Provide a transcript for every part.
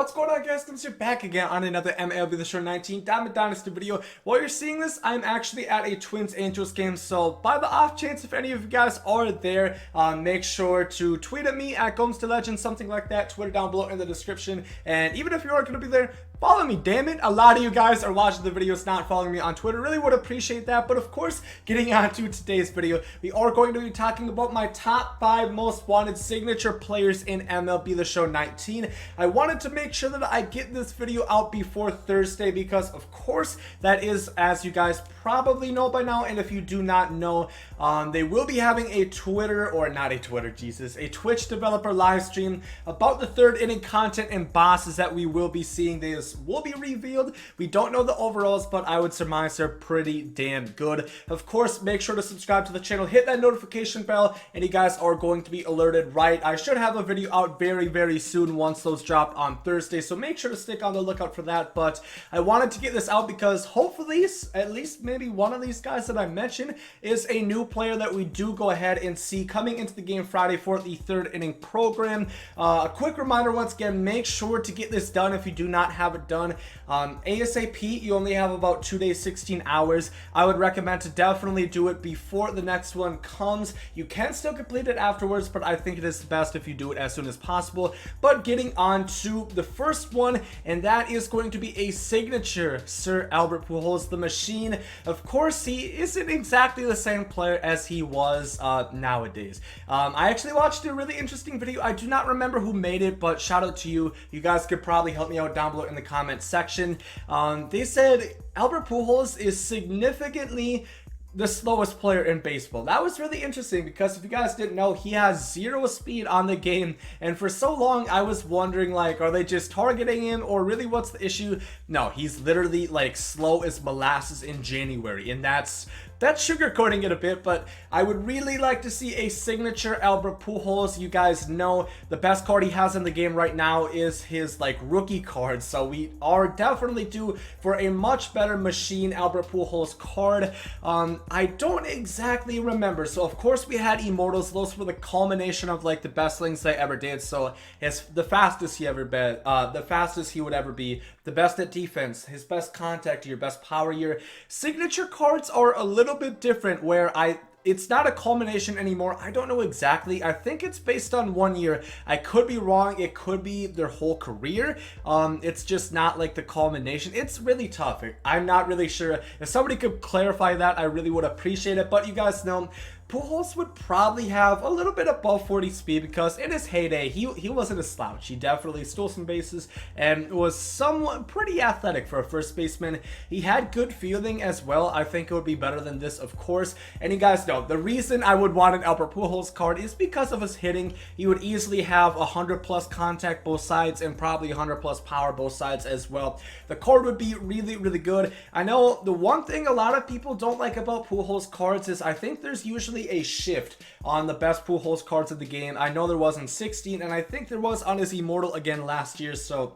What's going on, guys? Gomes here back again on another MLB The Show 19 Diamond Dynasty video. While you're seeing this, I'm actually at a Twins Angels game, so by the off chance if any of you guys are there, make sure to tweet at me at GomesDaLegend, something like that. Twitter down below in the description, and even if you aren't going to be there, follow me, damn it. A lot of you guys are watching the videos not following me on Twitter. Really would appreciate that. But of course, getting on to today's video, we are going to be talking about my top 5 most wanted signature players in MLB The Show 19. I wanted to make sure that I get this video out before Thursday because, of course, that is, as you guys probably know by now, and if you do not know, they will be having a Twitter, or not a Twitter, Jesus, a Twitch developer live stream about the third inning content and bosses that we will be seeing. This will be revealed. We don't know the overalls, but I would surmise they're pretty damn good. Of course, make sure to subscribe to the channel, hit that notification bell, and you guys are going to be alerted, right? I should have a video out very soon once those drop on Thursday, so make sure to stick on the lookout for that. But I wanted to get this out because hopefully at least maybe one of these guys that I mentioned is a new player that we do go ahead and see coming into the game Friday for the third inning program. A quick reminder once again, make sure to get this done if you do not have it done ASAP. You only have about 2 days, 16 hours. I would recommend to definitely do it before the next one comes. You can still complete it afterwards, but I think it is best if you do it as soon as possible. But getting on to the first one, and that is going to be a signature Sir Albert Pujols, the machine. Of course, he isn't exactly the same player as he was nowadays. I actually watched a really interesting video. I do not remember who made it, but shout out to you. You guys could probably help me out down below in the comment section. They said Albert Pujols is significantly the slowest player in baseball. That was really interesting because if you guys didn't know, he has 0 speed on the game, and for so long I was wondering, like, are they just targeting him or really what's the issue? No, he's literally like slow as molasses in January, and that's sugarcoating it a bit. But I would really like to see a signature Albert Pujols. You guys know the best card he has in the game right now is his like rookie card, so we are definitely due for a much better machine Albert Pujols card. I don't exactly remember. So of course we had Immortals. Those were the culmination of like the best things they ever did. So the fastest he ever been, the fastest he would ever be, the best at defense, his best contact year, best power year. Signature cards are a little bit different where it's not a culmination anymore. I don't know exactly. I think it's based on 1 year. I could be wrong. It could be their whole career. It's just not like the culmination. It's really tough. I'm not really sure. If somebody could clarify that, I really would appreciate it. But you guys know, Pujols would probably have a little bit above 40 speed because in his heyday, he wasn't a slouch. He definitely stole some bases and was somewhat pretty athletic for a first baseman. He had good fielding as well. I think it would be better than this, of course. And you guys know, the reason I would want an Albert Pujols card is because of his hitting. He would easily have 100+ contact both sides and probably 100+ power both sides as well. The card would be really good. I know the one thing a lot of people don't like about Pujols cards is I think there's usually a shift on the best Pujols cards of the game. I know there was in 16, and I think there was on his Immortal again last year, so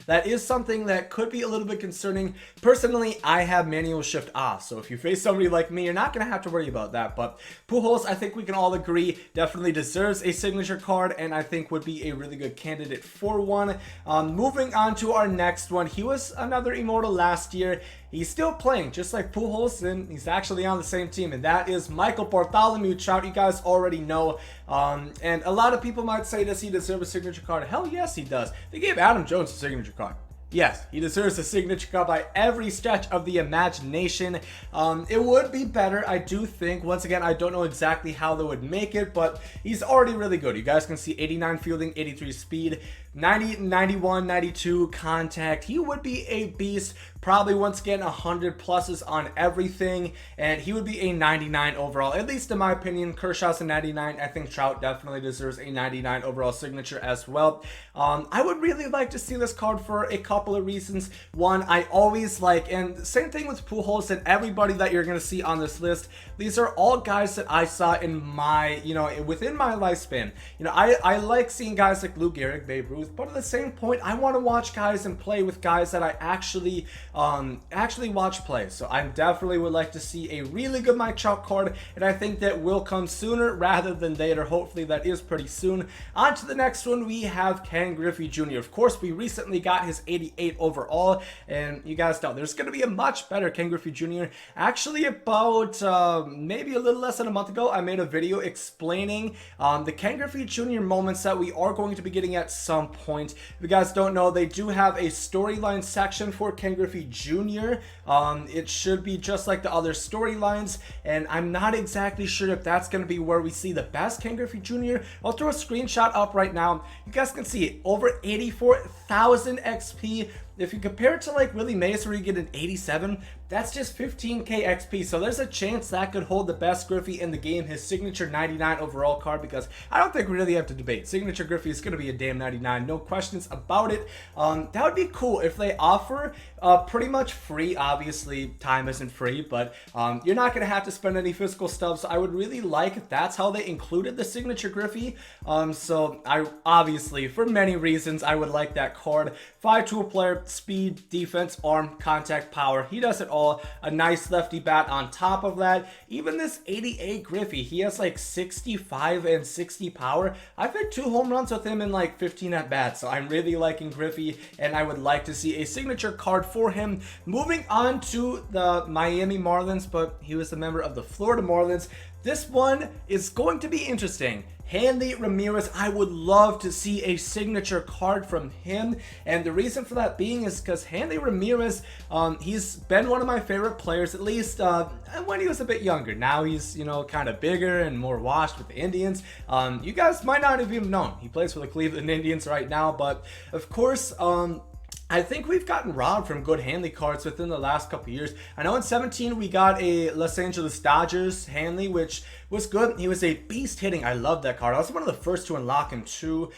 that is something that could be a little bit concerning. Personally, I have manual shift off, so if you face somebody like me, you're not going to have to worry about that. But Pujols, I think we can all agree, definitely deserves a signature card, and I think would be a really good candidate for one. Moving on to our next one. He was another Immortal last year. He's still playing just like Pujols, and he's actually on the same team, and that is Michael Bartholomew Trout. You guys already know, and a lot of people might say, does he deserve a signature card? Hell yes, he does. They gave Adam Jones a signature card. Yes, he deserves a signature card by every stretch of the imagination. It would be better, I do think. Once again, I don't know exactly how they would make it, but he's already really good. You guys can see 89 fielding, 83 speed, 90, 91, 92 contact. He would be a beast. Probably once again 100 pluses on everything, and he would be a 99 overall, at least in my opinion. Kershaw's a 99. I think Trout definitely deserves a 99 overall signature as well. I would really like to see this card for a couple of reasons. One, I always like, and same thing with Pujols and everybody that you're going to see on this list, these are all guys that I saw in my, within my lifespan. I like seeing guys like Lou Gehrig, Babe Ruth, booth, but at the same point, I want to watch guys and play with guys that I actually watch play. So I definitely would like to see a really good Mike Trout card, and I think that will come sooner rather than later. Hopefully that is pretty soon. On to the next one, we have Ken Griffey Jr. Of course, we recently got his 88 overall, and you guys know there's going to be a much better Ken Griffey Jr. Actually, about maybe a little less than a month ago, I made a video explaining the Ken Griffey Jr. moments that we are going to be getting at some point. If you guys don't know, they do have a storyline section for Ken Griffey Jr. It should be just like the other storylines, and I'm not exactly sure if that's going to be where we see the best Ken Griffey Jr. I'll throw a screenshot up right now. You guys can see it, over 84,000 XP. If you compare it to like Willie Mays where you get an 87, that's just 15k XP. So there's a chance that could hold the best Griffey in the game, his signature 99 overall card, because I don't think we really have to debate. Signature Griffey is going to be a damn 99, no questions about it. That would be cool if they offer pretty much free. Obviously, time isn't free, but you're not going to have to spend any physical stuff. So I would really like if that's how they included the signature Griffey. So I obviously, for many reasons, I would like that card. 5-tool player, speed, defense, arm, contact, power. He does it all. A nice lefty bat on top of that. Even this 88 Griffey, he has like 65 and 60 power. I've hit 2 home runs with him in like 15 at bats. So I'm really liking Griffey, and I would like to see a signature card for him. Moving on to the Miami Marlins, but he was a member of the Florida Marlins. This one is going to be interesting. Hanley Ramirez, I would love to see a signature card from him, and the reason for that being is because Hanley Ramirez, he's been one of my favorite players, at least when he was a bit younger. Now he's, you know, kind of bigger and more washed with the Indians. You guys might not have even known he plays for the Cleveland Indians right now, but of course, I think we've gotten robbed from good Hanley cards within the last couple years. I know in 17 we got a Los Angeles Dodgers Hanley, which was good. He was a beast hitting. I love that card. I was one of the first to unlock him too.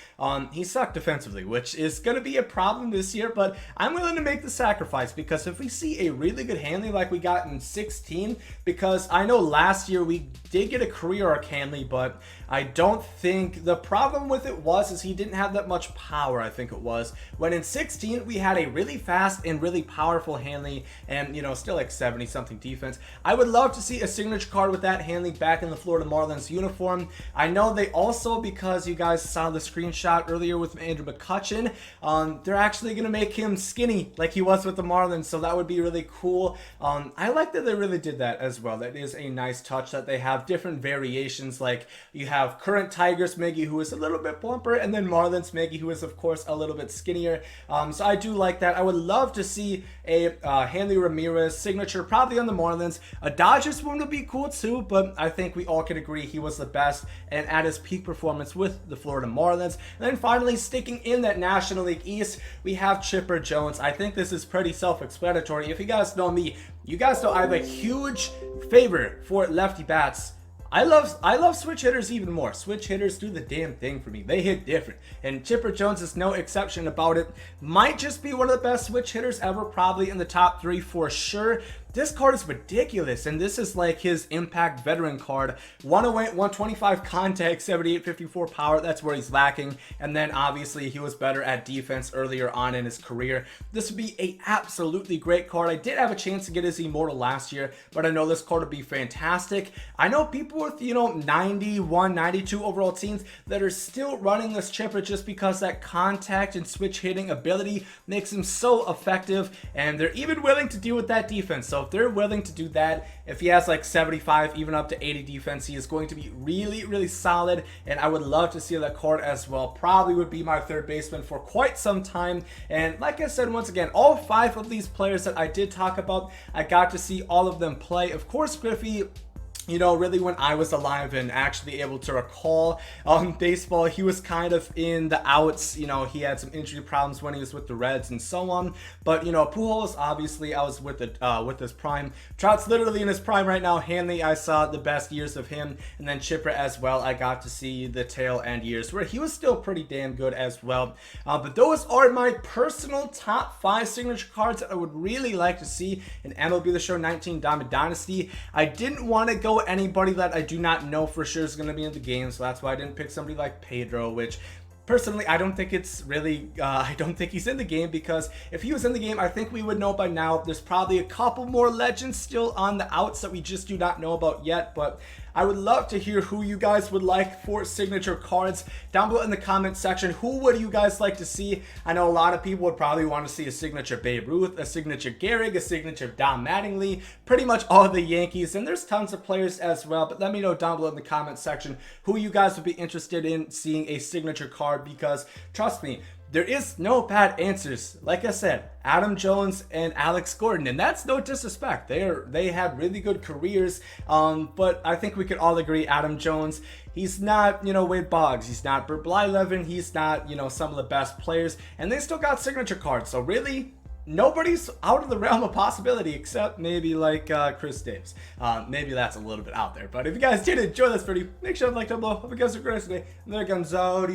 He sucked defensively, which is going to be a problem this year, but I'm willing to make the sacrifice because if we see a really good Hanley like we got in 16, because I know last year we did get a career arc Hanley, but I don't think the problem with it is he didn't have that much power, I think it was. When in 16 we had a really fast and really powerful Hanley and, you know, still like 70 something defense. I would love to see a signature card with that Hanley back in the Florida Marlins uniform. I know they also, because you guys saw the screenshot earlier with Andrew McCutchen, they're actually going to make him skinny like he was with the Marlins, so that would be really cool. I like that they really did that as well. That is a nice touch that they have different variations, like you have current Tigers Miggy, who is a little bit plumper, and then Marlins Miggy, who is of course a little bit skinnier. So I do like that. I would love to see a Hanley Ramirez signature probably on the Marlins. A Dodgers one would be cool too, but I think we all can agree he was the best and at his peak performance with the Florida Marlins. And then finally, sticking in that National League East, we have Chipper Jones. I think this is pretty self-explanatory. If you guys know me, you guys know I have a huge favor for lefty bats. I love switch hitters even more. Switch hitters do the damn thing for me. They hit different. And Chipper Jones is no exception about it. Might just be one of the best switch hitters ever, probably in the top 3 for sure. This card is ridiculous, and this is like his impact veteran card. 108, 125 contact, 78, 54 power. That's where he's lacking. And then obviously he was better at defense earlier on in his career. This would be a absolutely great card. I did have a chance to get his Immortal last year, but I know this card would be fantastic. I know people with, you know, 91, 92 overall teams that are still running this Chipper just because that contact and switch hitting ability makes him so effective, and they're even willing to deal with that defense. So if they're willing to do that, if he has like 75, even up to 80 defense, he is going to be really, really solid, and I would love to see that card as well. Probably would be my third baseman for quite some time. And like I said, once again, all 5 of these players that I did talk about, I got to see all of them play. Of course, Griffey, you know, really when I was alive and actually able to recall baseball, he was kind of in the outs. You know, he had some injury problems when he was with the Reds and so on. But, you know, Pujols, obviously, I was with his prime. Trout's literally in his prime right now. Hanley, I saw the best years of him. And then Chipper as well, I got to see the tail end years where he was still pretty damn good as well. But those are my personal top 5 signature cards that I would really like to see in MLB The Show 19 Diamond Dynasty. I didn't want to go anybody that I do not know for sure is going to be in the game, so that's why I didn't pick somebody like Pedro, which personally, I don't think it's really, I don't think he's in the game, because if he was in the game, I think we would know by now. There's probably a couple more legends still on the outs that we just do not know about yet, but I would love to hear who you guys would like for signature cards down below in the comment section. Who would you guys like to see? I know a lot of people would probably want to see a signature Babe Ruth, a signature Gehrig, a signature Don Mattingly, pretty much all the Yankees, and there's tons of players as well, but let me know down below in the comment section who you guys would be interested in seeing a signature card, because trust me, there is no bad answers. Like I said, Adam Jones and Alex Gordon, and that's no disrespect. They had really good careers, but I think we could all agree Adam Jones, he's not, you know, Wade Boggs, he's not Bert Blyleven, he's not, you know, some of the best players, and they still got signature cards. So really, nobody's out of the realm of possibility except maybe like Chris Davis. Maybe that's a little bit out there. But if you guys did enjoy this video, make sure to like down below. Hope you guys are great today. And there comes out.